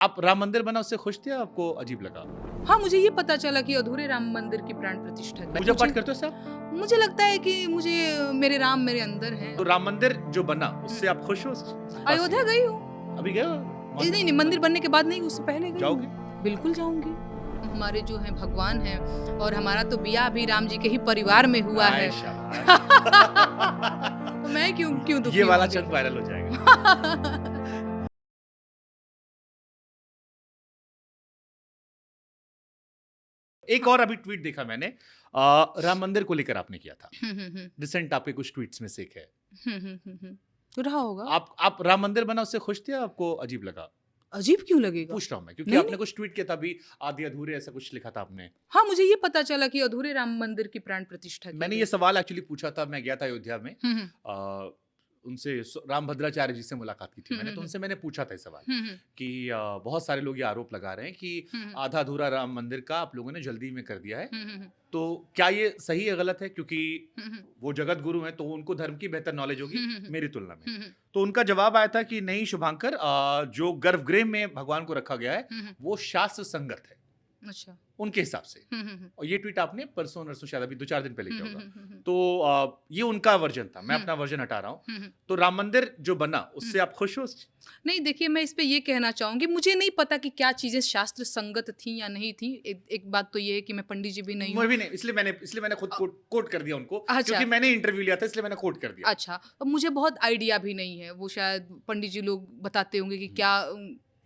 आप राम मंदिर बना उससे खुश थे या आपको अजीब लगा? हाँ, मुझे ये पता चला कि अधूरे राम मंदिर की प्राण प्रतिष्ठा की। पूजा पाठ करते हो साहब? मुझे लगता है कि मुझे मेरे राम मेरे अंदर हैं। तो राम मंदिर जो बना उससे आप खुश हो? अयोध्या गई हूँ। अभी गए हो? नहीं, मंदिर बनने के बाद नहीं, उससे पहले गई जाओगे? हूँ। बिल्कुल जाऊंगी। हमारे जो हैं भगवान हैं और हमारा तो बियाह भी राम जी के ही परिवार में हुआ है। तो मैं क्यों दुखी ये वाला होंगी? चंक वायरल हो जाएगा। एक और अभी ट्वीट देखा मैंने, राम मंदिर को लेकर आपने किया था। रिसेंट आपके कुछ ट्वीट्स में से एक है। रहा होगा। आप राम मंदिर बना उससे खुश थे या आपको अजीब लगा? अजीब क्यों लगेगा? पूछ रहा हूं मैं, क्योंकि नहीं, आपने कुछ ट्वीट किया था अभी, आधे अधूरे ऐसा कुछ लिखा था आपने। हाँ, मुझे ये पता चला कि अधूरे राम मंदिर की प्राण प्रतिष्ठा की मैंने गई। ये सवाल एक्चुअली पूछा था, मैं गया था अयोध्या में, हम्म, उनसे राम भद्राचार्य जी से मुलाकात की थी मैंने, तो उनसे मैंने पूछा था ये सवाल कि बहुत सारे लोग ये आरोप लगा रहे हैं कि आधा अधूरा राम मंदिर का आप लोगों ने जल्दी में कर दिया है, तो क्या ये सही है गलत है? क्योंकि वो जगत गुरु हैं तो उनको धर्म की बेहतर नॉलेज होगी मेरी तुलना में। तो उनका जवाब आया था कि नहीं शुभांकर, जो गर्भगृह में भगवान को रखा गया है वो शास्त्र संगत है। अच्छा। उनके हिसाब से। और ये ट्वीट आपने परसों नरसों शायद अभी 2-4 दिन पहले किया होगा। तो ये उनका वर्जन था, मैं अपना वर्जन हटा रहा हूँ। तो राम मंदिर जो बना उससे आप खुश हो? नहीं, देखिए, मैं इस पे ये कहना चाहूंगी, मुझे नहीं पता कि क्या चीजें शास्त्र संगत थी या नहीं थी। एक बात तो ये है कि मैं पंडित जी भी नहीं हूँ। मैं भी नहीं, इसलिए मैंने खुद कोट कर दिया उनको। अच्छा। क्योंकि मैंने इंटरव्यू लिया था इसलिए मैंने कोट कर दिया। अच्छा, अब मुझे बहुत आइडिया भी नहीं है, वो शायद पंडित जी लोग बताते होंगे कि क्या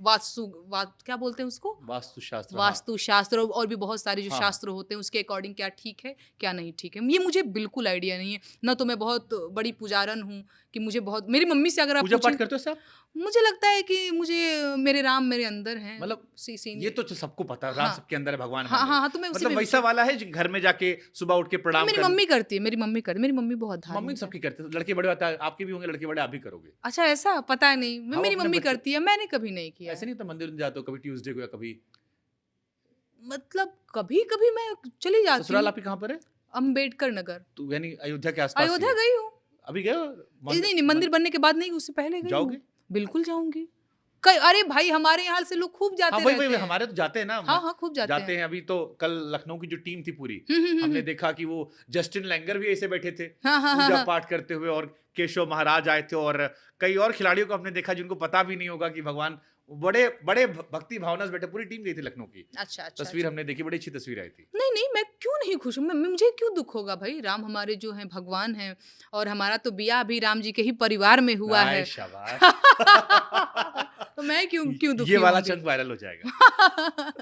क्या बोलते हैं उसको, वास्तुशास्त्र। वास्तुशास्त्र और भी बहुत सारे जो हाँ। शास्त्र होते हैं उसके अकॉर्डिंग क्या ठीक है क्या नहीं ठीक है, ये मुझे बिल्कुल आइडिया नहीं है। ना तो मैं बहुत बड़ी पुजारन हूँ कि मुझे बहुत, मेरी मम्मी से अगर आप पूजा पाठ पूछें, करते हो साहब? मुझे लगता है कि मुझे मेरे राम मेरे अंदर हैं। मतलब सीन ये तो सबको पता है, राम हाँ। सबके अंदर है, भगवान हाँ, है। हाँ, हाँ, तो मैं उसी मतलब में वैसा वाला है जो घर में जाके सुबह उठ के प्रणाम मेरी कर। मम्मी करती है, मेरी मम्मी बहुत मम्मी धार्मिक है। सबकी करते हैं, लड़के बड़े होता है, आपके भी होंगे लड़के बड़े, आप भी करोगे। अच्छा, ऐसा पता नहीं, हाँ, मेरी अपने मम्मी बच्चे- करती है, मैंने कभी नहीं किया ऐसे है। नहीं तो मंदिर जाते हो कभी ट्यूसडे को या कभी? मतलब कभी-कभी मैं चली जाती ससुराल हूँ। आपके कहाँ पर है? अम्बेडकर नगर। तो यानी अयोध्या के आसपास ही अयोध्या है। गई हूँ। अभी गए हो? नहीं, मंदिर बनने के बाद नहीं, उससे पहले गई जाओगे? हूँ। बिल्कुल जाऊँगी। अरे भाई, हमारे यहाँ से लोग खूब हाँ, जाते वही रहते हैं। हमारे तो जाते हैं ना। हाँ, खूब जाते जाते हैं। हैं। अभी तो कल लखनऊ की जो टीम थी पूरी, हम्म, हमने देखा कि वो जस्टिन लैंगर भी ऐसे बैठे थे हाँ, हाँ, हाँ, पूजा हाँ। पाठ करते हुए, और केशव महाराज आए थे, और कई और खिलाड़ियों को हमने देखा जिनको पता भी नहीं होगा कि भगवान, बड़े बड़े भक्ति भावना से बैठे, पूरी टीम गई थी लखनऊ की। अच्छा। तस्वीर हमने देखी, बड़ी अच्छी तस्वीर आई थी। नहीं, मैं क्यों नहीं खुश हूँ? मुझे क्यों दुख होगा भाई? राम हमारे जो हैं भगवान हैं और हमारा तो बियाह भी राम जी के ही परिवार में हुआ है। शाबाश। तो मैं क्यों दुखी ये वाला होंगी? चंक वायरल हो जाएगा।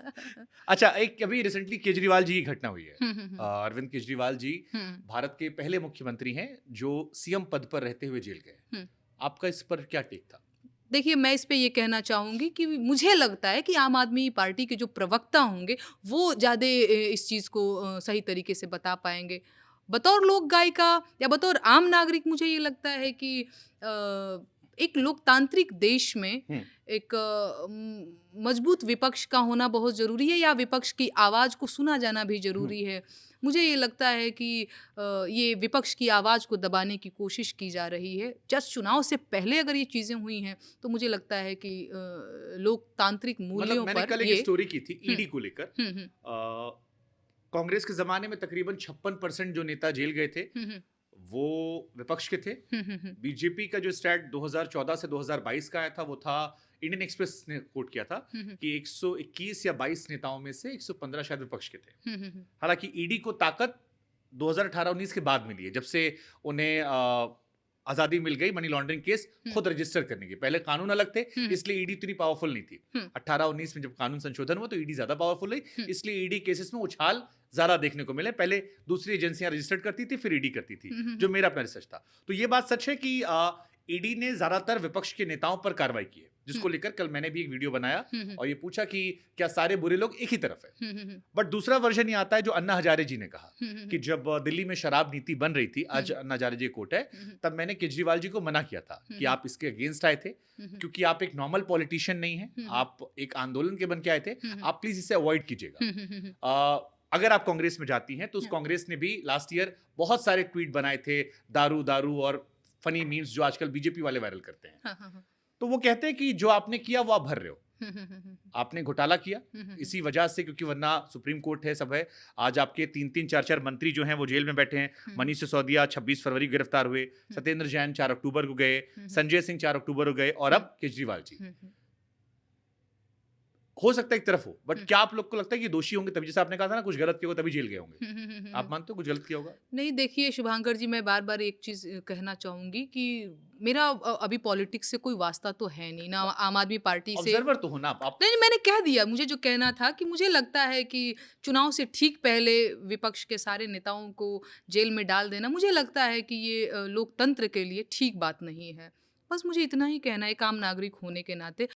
अच्छा, एक अभी रिसेंटली केजरीवाल जी की घटना हुई है। अरविंद केजरीवाल जी भारत के पहले मुख्यमंत्री हैं जो सीएम पद पर रहते हुए जेल गए। आपका इस पर क्या टेक था? देखिए, मैं इस पे ये कहना चाहूँगी कि मुझे लगता है कि आम आदमी पार्टी के जो प्रवक्ता होंगे वो ज़्यादा इस चीज़ को सही तरीके से बता पाएंगे। बतौर लोक गायिका या बतौर आम नागरिक मुझे ये लगता है कि एक लोकतांत्रिक देश में एक मजबूत विपक्ष का होना बहुत ज़रूरी है, या विपक्ष की आवाज़ को सुना जाना भी ज़रूरी है। मुझे ये लगता है कि ये विपक्ष की आवाज़ को दबाने की कोशिश की जा रही है। जस्ट चुनाव से पहले अगर ये चीज़ें हुई हैं तो मुझे लगता है कि लोकतांत्रिक मूल्यों मैंने पर कल एक स्टोरी की थी ईडी को लेकर। कांग्रेस के जमाने में तकरीबन 56% जो नेता जेल गए थे वो विपक्ष के थे। बीजेपी का जो स्टैट 2014 से 2022 का आया था वो था, इंडियन एक्सप्रेस ने कोट किया था कि 121 या 22 नेताओं में से 115 शायद विपक्ष के थे। हालांकि ईडी को ताकत 2018-19 के बाद मिली है, जब से उन्हें आजादी मिल गई मनी लॉन्ड्रिंग केस खुद रजिस्टर करने की। पहले कानून अलग थे इसलिए ईडी इतनी पावरफुल नहीं थी। 18-19 में जब कानून संशोधन हुआ तो ईडी ज्यादा पावरफुल हुई, इसलिए ईडी केसेस में उछाल ज्यादा देखने को मिले। पहले दूसरी एजेंसियां रजिस्टर्ड करती थी फिर ईडी करती थी, जो मेरा अपना रिसर्च था। तो ये बात सच है कि ईडी ने ज्यादातर विपक्ष के नेताओं पर कार्रवाई की है, जिसको लेकर कल मैंने भी एक वीडियो बनाया और ये पूछा कि क्या सारे बुरे लोग एक ही तरफ है। बट दूसरा वर्जन ये आता है जो अन्ना हजारे जी ने कहा कि जब दिल्ली में शराब नीति बन रही थी, आज अन्ना हजारे जी कोट है, तब मैंने केजरीवाल जी को मना किया था कि आप इसके अगेंस्ट आए थे क्योंकि आप एक नॉर्मल पॉलिटिशियन नहीं है, आप एक आंदोलन के बन के आए थे, आप प्लीज इसे अवॉइड कीजिएगा। अगर आप कांग्रेस में जाती हैं तो उस कांग्रेस ने भी लास्ट ईयर बहुत सारे ट्वीट बनाए थे दारू और फनी मीम्स जो आजकल बीजेपी वाले वायरल करते हैं। तो वो कहते हैं कि जो आपने किया वो आप भर रहे हो, आपने घोटाला किया इसी वजह से, क्योंकि वरना सुप्रीम कोर्ट है, सब है। आज आपके 3-3, 4-4 मंत्री जो हैं वो जेल में बैठे हैं। मनीष सिसोदिया 26 फरवरी को गिरफ्तार हुए, सत्येंद्र जैन 4 अक्टूबर को गए, संजय सिंह 4 अक्टूबर को गए, और अब केजरीवाल जी। हो सकता है एक तरफ हो, बट क्या आप लोग को लगता है कि दोषी होंगे तभी, जैसे आपने कहा था ना कुछ गलत किया होगा तभी जेल गए होंगे, आप मानते हो कुछ गलत किया होगा? नहीं, देखिए शुभांकर जी, मैं बार बार एक चीज़ कहना चाहूँगी कि मेरा अभी पॉलिटिक्स से कोई वास्ता तो है नहीं ना, आम आदमी पार्टी से। ऑब्जर्वर तो हो ना आप। नहीं, मैंने कह दिया, मुझे जो कहना था कि मुझे लगता है कि चुनाव से ठीक पहले विपक्ष के सारे नेताओं को जेल में डाल देना, मुझे लगता है कि ये लोकतंत्र के लिए ठीक बात नहीं है। बस मुझे इतना ही कहना है, एक आम नागरिक होने के नाते।